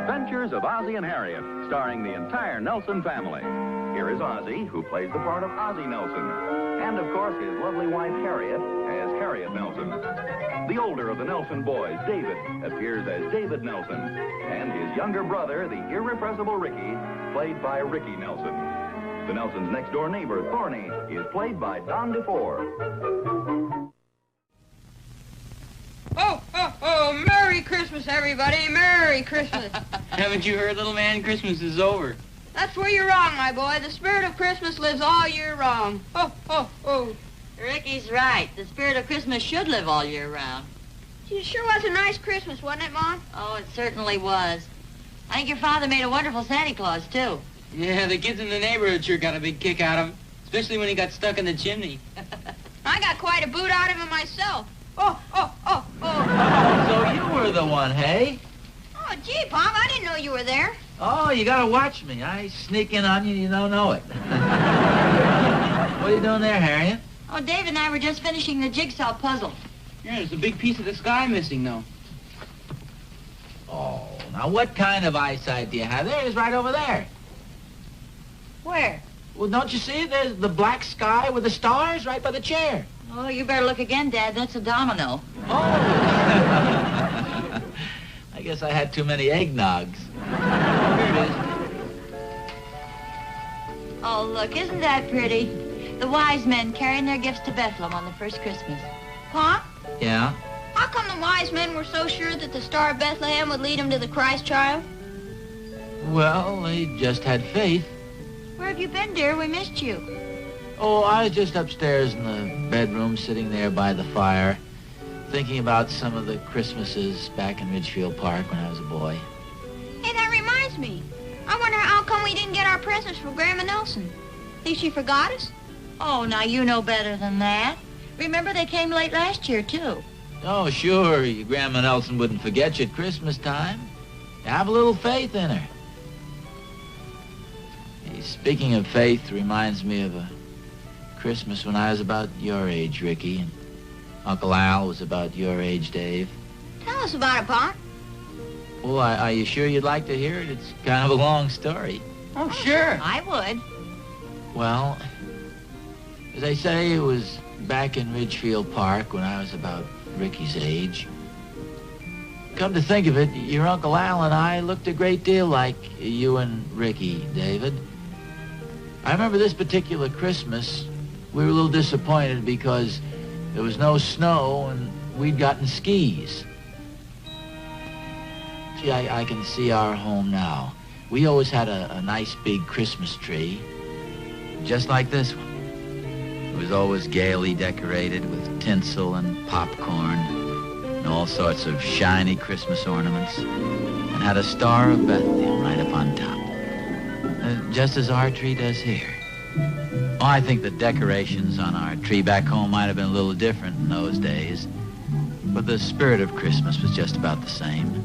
Adventures of Ozzie and Harriet, starring the entire Nelson family. Here is Ozzie, who plays the part of Ozzie Nelson. And, of course, his lovely wife, Harriet, as Harriet Nelson. The older of the Nelson boys, David, appears as David Nelson. And his younger brother, the irrepressible Ricky, played by Ricky Nelson. The Nelson's next-door neighbor, Thorny, is played by Don DeFore. Oh, oh, oh, Merry Christmas, everybody. Merry Christmas. Haven't you heard, little man? Christmas is over. That's where you're wrong, my boy. The spirit of Christmas lives all year round. Oh, oh, oh. Ricky's right. The spirit of Christmas should live all year round. It sure was a nice Christmas, wasn't it, Mom? Oh, it certainly was. I think your father made a wonderful Santa Claus, too. Yeah, the kids in the neighborhood sure got a big kick out of him, especially when he got stuck in the chimney. I got quite a boot out of him myself. Oh, oh, oh, oh. So you were the one, hey? Oh, gee, Pop, I didn't know you were there. Oh, you gotta watch me. I sneak in on you, you don't know it. What are you doing there, Harriet? Oh, Dave and I were just finishing the jigsaw puzzle. Yeah, there's a big piece of the sky missing, though. Oh, now what kind of eyesight do you have? There it is right over there. Where? Well, don't you see it? There's the black sky with the stars right by the chair. Oh, you better look again, Dad. That's a domino. Oh. I guess I had too many eggnogs. Here it is. Oh, look, isn't that pretty? The wise men carrying their gifts to Bethlehem on the first Christmas. Pop, Yeah? how come the wise men were so sure that the Star of Bethlehem would lead them to the Christ child? Well, they just had faith. Where have you been, dear? We missed you. Oh, I was just upstairs in the bedroom, sitting there by the fire, thinking about some of the Christmases back in Ridgefield Park when I was a boy. Hey, that reminds me. I wonder how come we didn't get our presents for Grandma Nelson. Think she forgot us? Oh, now you know better than that. Remember, they came late last year, too. Oh, sure, your Grandma Nelson wouldn't forget you at Christmas time. Have a little faith in her. Hey, speaking of faith, reminds me of a Christmas when I was about your age, Ricky, and Uncle Al was about your age, Dave. Tell us about it, Pop. Well, are you sure you'd like to hear it? It's kind of a long story. Oh, sure. I would. Well, as I say, it was back in Ridgefield Park when I was about Ricky's age. Come to think of it, your Uncle Al and I looked a great deal like you and Ricky, David. I remember this particular Christmas, we were a little disappointed because there was no snow and we'd gotten skis. Gee, I can see our home now. We always had a nice big Christmas tree, just like this one. It was always gaily decorated with tinsel and popcorn and all sorts of shiny Christmas ornaments, and had a Star of Bethlehem right up on top, just as our tree does here. Oh, I think the decorations on our tree back home might have been a little different in those days, but the spirit of Christmas was just about the same.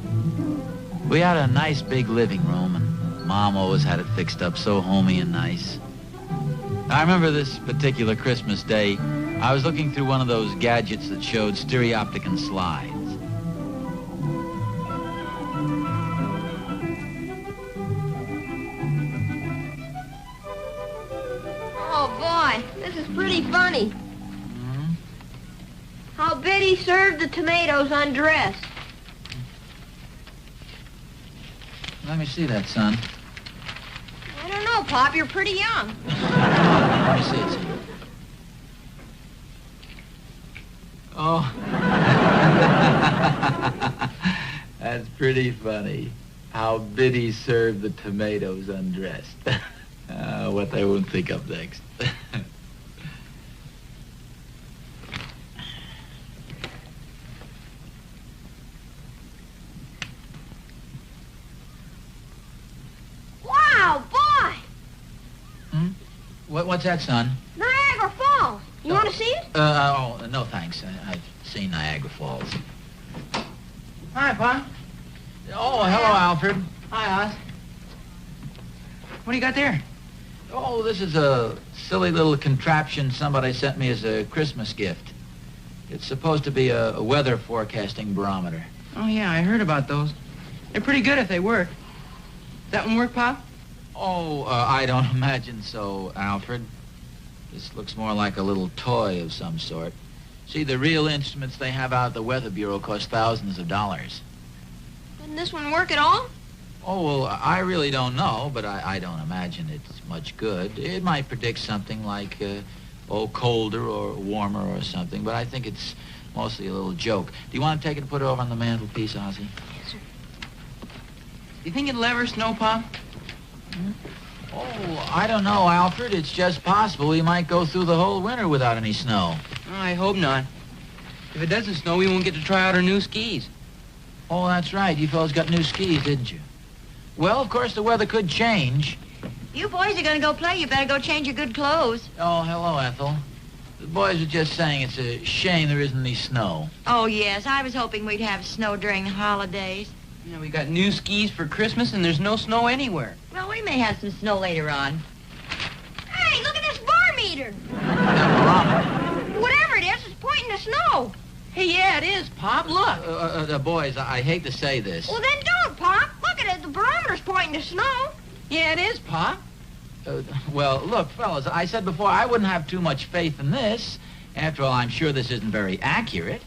We had a nice big living room, and Mom always had it fixed up so homey and nice. I remember this particular Christmas day, I was looking through one of those gadgets that showed stereopticon slides. Oh, boy, this is pretty funny. Mm-hmm. How Biddy served the tomatoes undressed. Let me see that, son. I don't know, Pop. You're pretty young. Let me see it, son. Oh. That's pretty funny. How Biddy served the tomatoes undressed. What they won't think of next. Wow, boy! What's that, son? Niagara Falls. You want to see it? No thanks. I've seen Niagara Falls. Hi, Pa. Oh, hello, Alfred. Hi, Oz. What do you got there? Oh, this is a silly little contraption somebody sent me as a Christmas gift. It's supposed to be a weather forecasting barometer. Oh, yeah, I heard about those. They're pretty good if they work. That one work, Pop? Oh, I don't imagine so, Alfred. This looks more like a little toy of some sort. See, the real instruments they have out at the Weather Bureau cost thousands of dollars. Didn't this one work at all? Oh, well, I really don't know, but I don't imagine it's much good. It might predict something like, colder or warmer or something, but I think it's mostly a little joke. Do you want to take it and put it over on the mantelpiece, Ozzie? Yes, sir. You think it'll ever snow, Pop? Oh, I don't know, Alfred. It's just possible we might go through the whole winter without any snow. Oh, I hope not. If it doesn't snow, we won't get to try out our new skis. Oh, that's right. You fellas got new skis, didn't you? Well, of course, the weather could change. You boys are going to go play. You better go change your good clothes. Oh, hello, Ethel. The boys were just saying it's a shame there isn't any snow. Oh, yes. I was hoping we'd have snow during the holidays. Yeah, we got new skis for Christmas, and there's no snow anywhere. Well, we may have some snow later on. Hey, look at this bar meter. That barometer. Whatever it is, it's pointing to snow. Hey, yeah, it is, Pop. Look. Boys, I hate to say this. Well, then don't, Pop. Look at it. The barometer's pointing to snow. Yeah, it is, Pop. Well, look, fellas, I said before I wouldn't have too much faith in this. After all, I'm sure this isn't very accurate.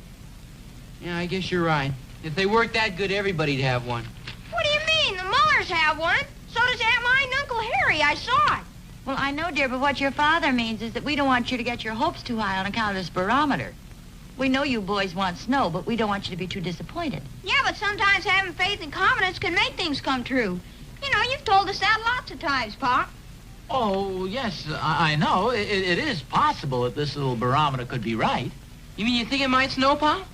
Yeah, I guess you're right. If they worked that good, everybody'd have one. What do you mean? The Mullers have one. So does Aunt Mai and Uncle Harry. I saw it. Well, I know, dear, but what your father means is that we don't want you to get your hopes too high on account of this barometer. We know you boys want snow, but we don't want you to be too disappointed. Yeah, but sometimes having faith and confidence can make things come true. You know, you've told us that lots of times, Pop. Oh, yes, I know. It is possible that this little barometer could be right. You mean you think it might snow, Pop?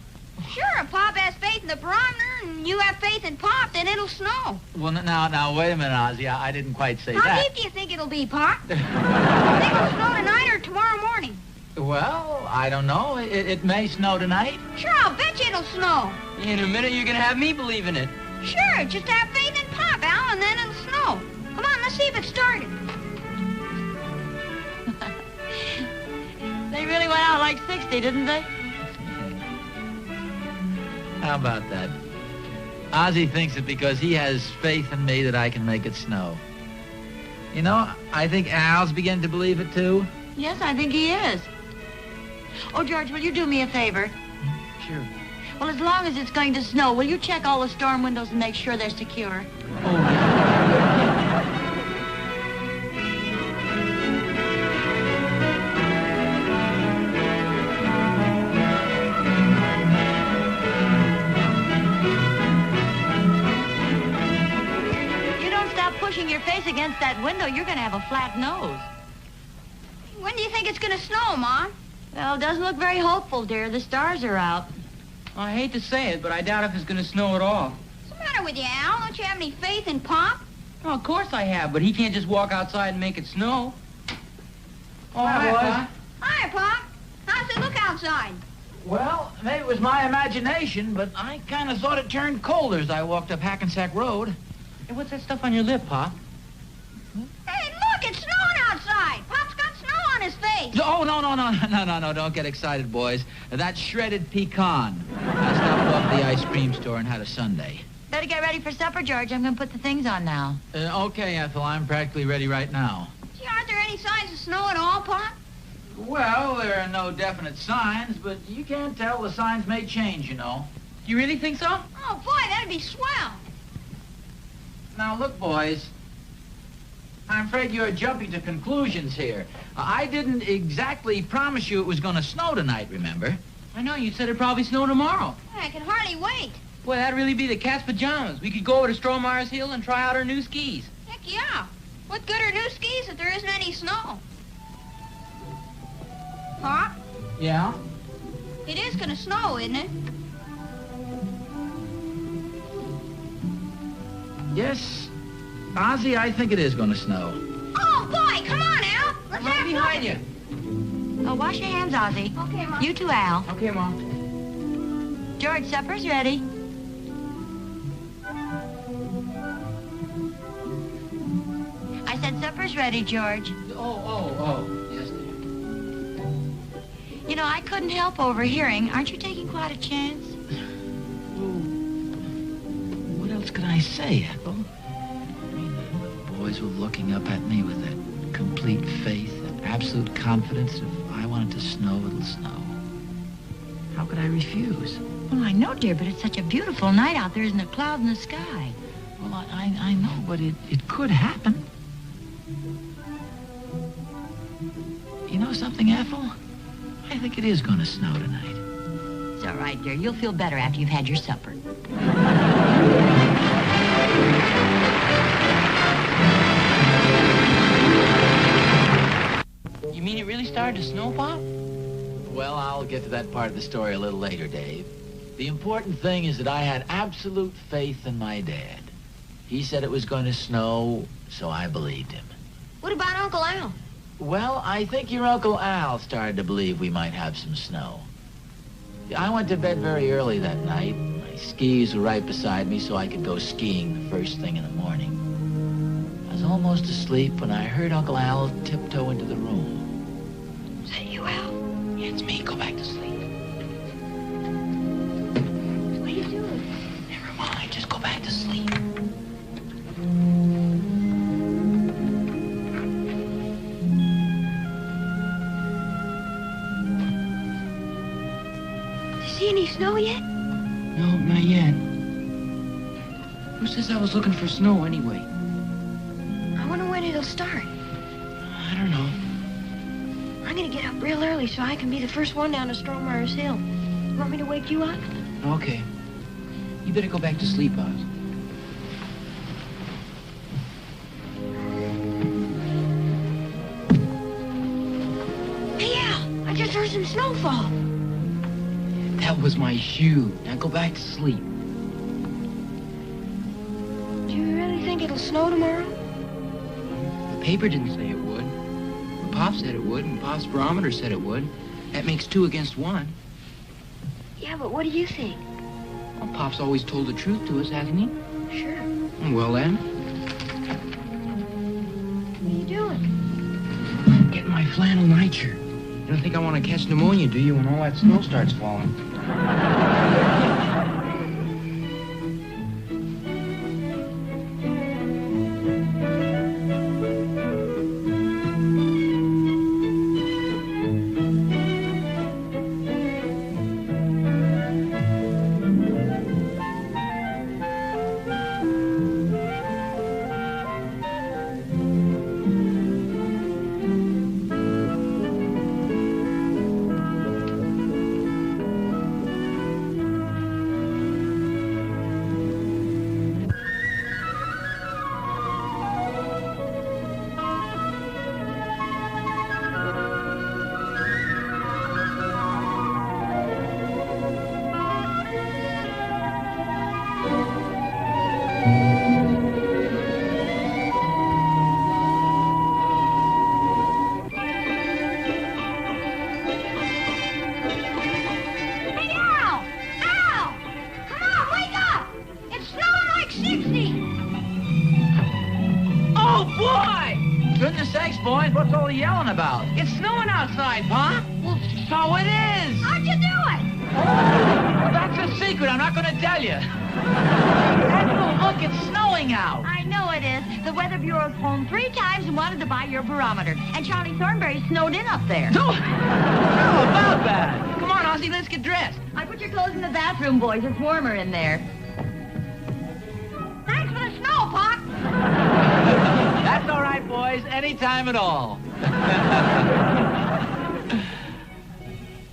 Sure, if Pop has faith in the barometer and you have faith in Pop, then it'll snow. Well, now, wait a minute, Ozzie. I didn't quite say How that. deep do you think it'll be, Pop? Think it'll snow tonight or tomorrow morning? Well, I don't know. It may snow tonight. Sure, I'll bet you it'll snow. In a minute, you're gonna have me believe in it. Sure, just have faith in Pop, Al, and then it'll snow. Come on, let's see if it started. They really went out like 60, didn't they? How about that? Ozzie thinks it because he has faith in me that I can make it snow. You know, I think Al's beginning to believe it, too. Yes, I think he is. Oh, George, will you do me a favor? Sure. Well, as long as it's going to snow, will you check all the storm windows and make sure they're secure? If you don't stop pushing your face against that window, you're going to have a flat nose. When do you think it's going to snow, Mom? Well, it doesn't look very hopeful, dear. The stars are out. I hate to say it, but I doubt if it's gonna snow at all. What's the matter with you, Al? Don't you have any faith in Pop? Oh, of course I have, but he can't just walk outside and make it snow. Oh, Hi, hi, boys. Pop. Hi, Pop. How's it look outside? Well, maybe it was my imagination, but I kind of thought it turned colder as I walked up Hackensack Road. Hey, what's that stuff on your lip, Pop? Hey, look, it's snowing outside. Pop's got snow on his face. Oh, no, don't get excited, boys. That's shredded pecan. I stopped off at the ice cream store and had a sundae. Better get ready for supper, George. I'm going to put the things on now. Okay, Ethel, I'm practically ready right now. Gee, aren't there any signs of snow at all, Pop? Well, there are no definite signs, but you can't tell. The signs may change, you know. You really think so? Oh, boy, that'd be swell. Now, look, boys. I'm afraid you're jumping to conclusions here. I didn't exactly promise you it was going to snow tonight, remember? I know, you said it'd probably snow tomorrow. I can hardly wait. Boy, that'd really be the cat's pajamas. We could go over to Strohmeyer's Hill and try out our new skis. Heck yeah. What good are new skis if there isn't any snow? Pop, Yeah? it is going to snow, isn't it? Yes. Ozzie, I think it is going to snow. Oh, boy, come on, Al. Let's Right have behind fun. you. Oh, wash your hands, Ozzie. Okay, Mom. You too, Al. Okay, Mom. George, supper's ready. I said supper's ready, George. Oh. Yes, dear. You know, I couldn't help overhearing. Aren't you taking quite a chance? What else could I say, Ethel? I mean, boys were looking up at me with that complete faith and absolute confidence. If I wanted to snow, it'll snow. How could I refuse? Well, I know, dear, but it's such a beautiful night out there. Isn't a cloud in the sky. Well, I know, but it could happen. You know something, Ethel? I think it is going to snow tonight. It's all right, dear. You'll feel better after you've had your supper. You mean it really started to snow, Pop? Well, I'll get to that part of the story a little later, Dave. The important thing is that I had absolute faith in my dad. He said it was going to snow, so I believed him. What about Uncle Al? Well, I think your Uncle Al started to believe we might have some snow. I went to bed very early that night. My skis were right beside me so I could go skiing the first thing in the morning. I was almost asleep when I heard Uncle Al tiptoe into the room. Is that you, Al? Yeah, it's me. Go back to sleep. What are you doing? Never mind. Just go back to sleep. See any snow yet? No, not yet. Who says I was looking for snow anyway? I wonder when it'll start. I don't know. I'm gonna get up real early so I can be the first one down to Strohmeyer's Hill. You want me to wake you up? Okay. You better go back to sleep, Oz. Hey, Al, I just heard some snow fall. That was my shoe. Now go back to sleep. Do you really think it'll snow tomorrow? The paper didn't say it would. But Pop said it would, and Pop's barometer said it would. That makes 2 against 1. Yeah, but what do you think? Well, Pop's always told the truth to us, hasn't he? Sure. Well, then. What are you doing? Getting my flannel nightshirt. You don't think I want to catch pneumonia, do you, when all that snow starts falling? Hey, Al! Al! Come on, wake up! It's snowing like 60! Oh, boy! Goodness sakes, boys, what's all the yelling about? It's snowing outside, Pop. Well, so it is. How'd you do it? Well, that's a secret. I'm not going to tell you. Ethel, look, it's snowing out. I know it is. The Weather Bureau's phoned 3 times and wanted to buy your barometer. And Charlie Thornberry snowed in up there. No, how about that? Come on, Ozzie, let's get dressed. I put your clothes in the bathroom, boys. It's warmer in there. Thanks for the snow, Pop. That's all right, boys. Anytime at all.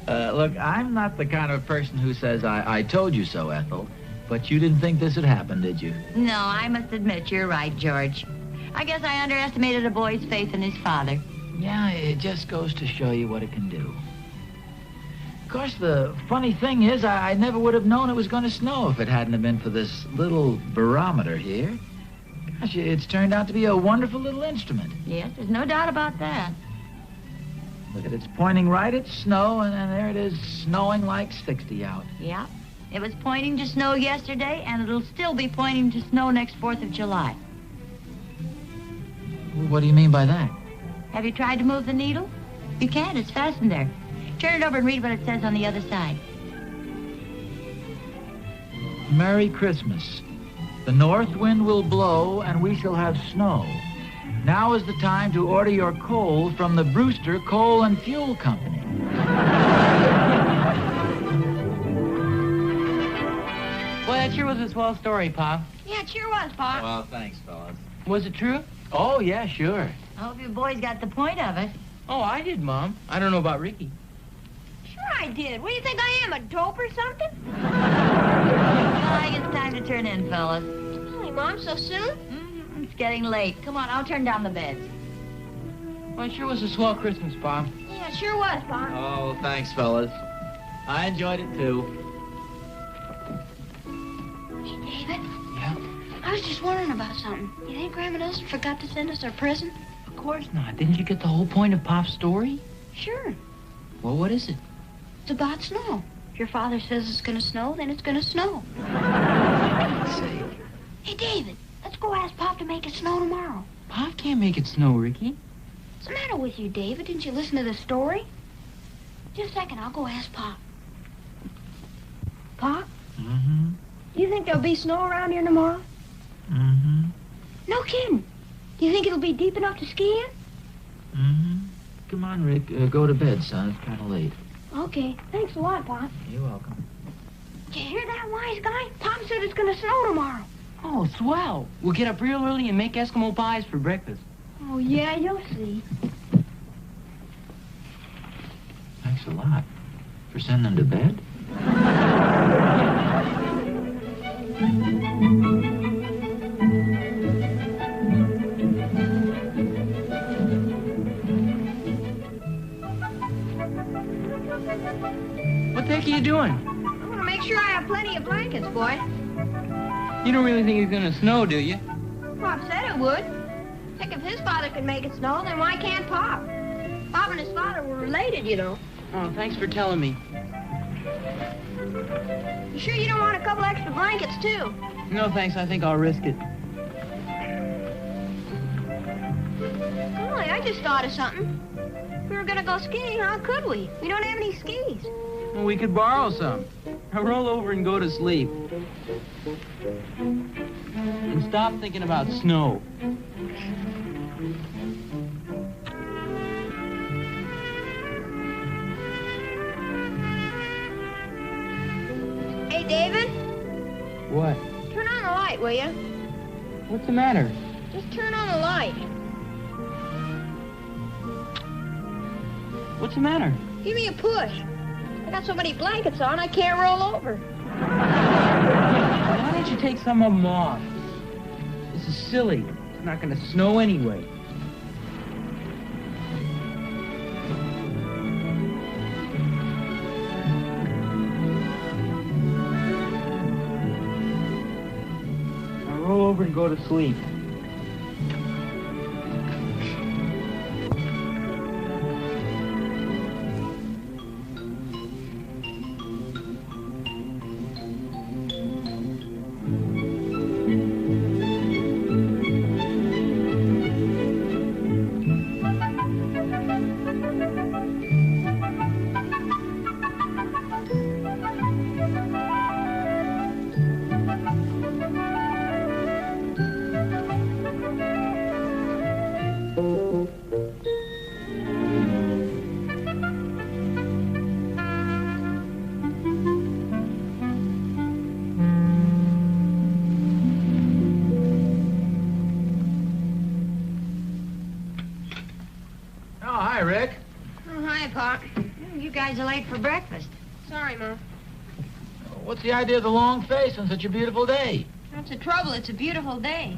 Look, I'm not the kind of person who says, I told you so, Ethel. But you didn't think this would happen, did you? No, I must admit, you're right, George. I guess I underestimated a boy's faith in his father. Yeah, it just goes to show you what it can do. Of course, the funny thing is, I never would have known it was going to snow if it hadn't have been for this little barometer here. Gosh, it's turned out to be a wonderful little instrument. Yes, there's no doubt about that. Look at it, it's pointing right at snow, and there it is, snowing like 60 out. Yeah. It was pointing to snow yesterday, and it'll still be pointing to snow next 4th of July. What do you mean by that? Have you tried to move the needle? You can't. It's fastened there. Turn it over and read what it says on the other side. Merry Christmas. The north wind will blow, and we shall have snow. Now is the time to order your coal from the Brewster Coal and Fuel Company. Boy, that sure was a swell story, Pop. Yeah, it sure was, Pop. Well, thanks, fellas. Was it true? Oh, yeah, sure. I hope you boys got the point of it. Oh, I did, Mom. I don't know about Ricky. Sure I did. What do you think I am, a dope or something? I think it's time to turn in, fellas. Hey, Mom, so soon? It's getting late. Come on, I'll turn down the beds. Well, it sure was a swell Christmas, Pop. Yeah, it sure was, Pop. Oh, thanks, fellas. I enjoyed it, too. Hey, David, Yeah? I was just wondering about something. You think Grandma Nelson forgot to send us our present? Of course not. Didn't you get the whole point of Pop's story? Sure. Well, what is it? It's about snow. If your father says it's gonna snow, then it's gonna snow. Let's see. Hey, David, let's go ask Pop to make it snow tomorrow. Pop can't make it snow, Ricky. What's the matter with you, David? Didn't you listen to the story? Just a second, I'll go ask Pop. Pop, Mm-hmm. do you think there'll be snow around here tomorrow? Mm-hmm. No kidding. Do you think it'll be deep enough to ski in? Mm-hmm. Come on, Rick. Go to bed, son. It's kind of late. Okay, thanks a lot, Pop. You're welcome. Did you hear that, wise guy? Pop said it's gonna snow tomorrow. Oh, swell. We'll get up real early and make Eskimo pies for breakfast. Oh, yeah, you'll see. Thanks a lot. For sending them to bed? What the heck are you doing? I'm gonna make sure I have plenty of blankets, boy. You don't really think it's gonna snow, do you? Pop said it would. Heck, if his father could make it snow, then why can't Pop? Pop and his father were related, you know. Oh, thanks for telling me. You sure you don't want a couple extra blankets, too? No, thanks. I think I'll risk it. Golly, I just thought of something. If we were gonna go skiing, how could we? We don't have any skis. Well, we could borrow some. Now roll over and go to sleep. And stop thinking about snow. Hey, David, What? turn on the light, will you? What's the matter? Just turn on the light. What's the matter? Give me a push. I got so many blankets on, I can't roll over. Why don't you take some of them off? This is silly. It's not gonna snow anyway. Now roll over and go to sleep. Rick. Oh, hi, Pop. You guys are late for breakfast. Sorry, Mom. What's the idea of the long face on such a beautiful day? That's the trouble. It's a beautiful day.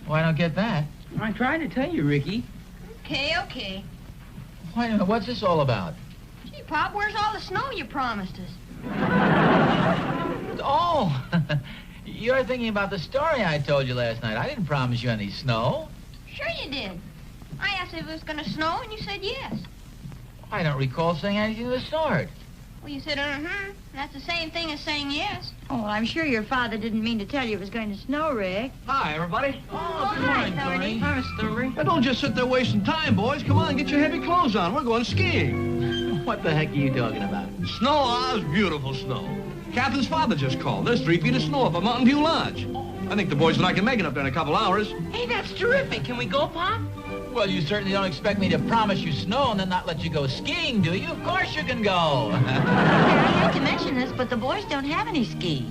Well, I don't get that. I tried to tell you, Ricky. Okay. Wait a minute, what's this all about? Gee, Pop, where's all the snow you promised us? Oh, you're thinking about the story I told you last night. I didn't promise you any snow. Sure you did. I asked if it was going to snow, and you said yes. I don't recall saying anything of the sort. Well, you said, That's the same thing as saying yes. Oh, well, I'm sure your father didn't mean to tell you it was going to snow, Rick. Hi, everybody. Oh, good hi, morning, Tony. Hi, Mr. Thornbury. Now, don't just sit there wasting time, boys. Come on, get your heavy clothes on. We're going skiing. What the heck are you talking about? Snow, Oz, beautiful snow. Catherine's father just called. There's 3 feet of snow up at Mountain View Lodge. I think the boys and I can make it up there in a couple hours. Hey, that's terrific. Can we go, Pop? Well, you certainly don't expect me to promise you snow and then not let you go skiing, do you? Of course you can go. I hate to mention this, but the boys don't have any skis.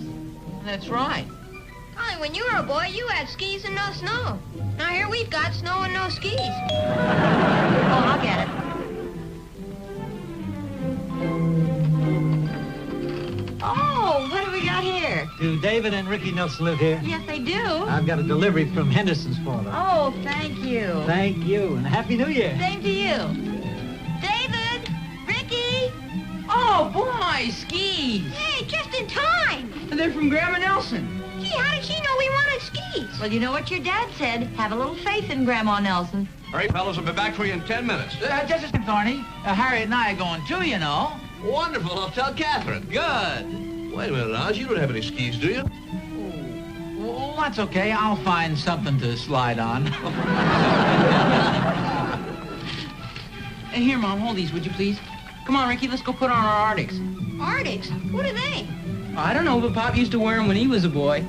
That's right. Ollie, when you were a boy, you had skis and no snow. Now here we've got snow and no skis. Oh, I'll get it. Oh, what have we got here? Do David and Ricky Nelson live here? Yes, they do. I've got a delivery from Henderson's for them. Oh, thank you. Thank you, and Happy New Year. Same to you. David! Ricky! Oh, boy, skis. Hey, just in time. They're from Grandma Nelson. Gee, how did she know we wanted skis? Well, you know what your dad said. Have a little faith in Grandma Nelson. All right, fellas, I'll be back for you in 10 minutes. Just a second, Thorny. Harriet and I are going too, you know. Wonderful. I'll tell Catherine. Good. Wait a minute, Oz. You don't have any skis, do you? Well, that's okay. I'll find something to slide on. And here, Mom, hold these, would you please? Come on, Ricky, let's go put on our Arctics. Arctics? What are they? I don't know, but Pop used to wear them when he was a boy.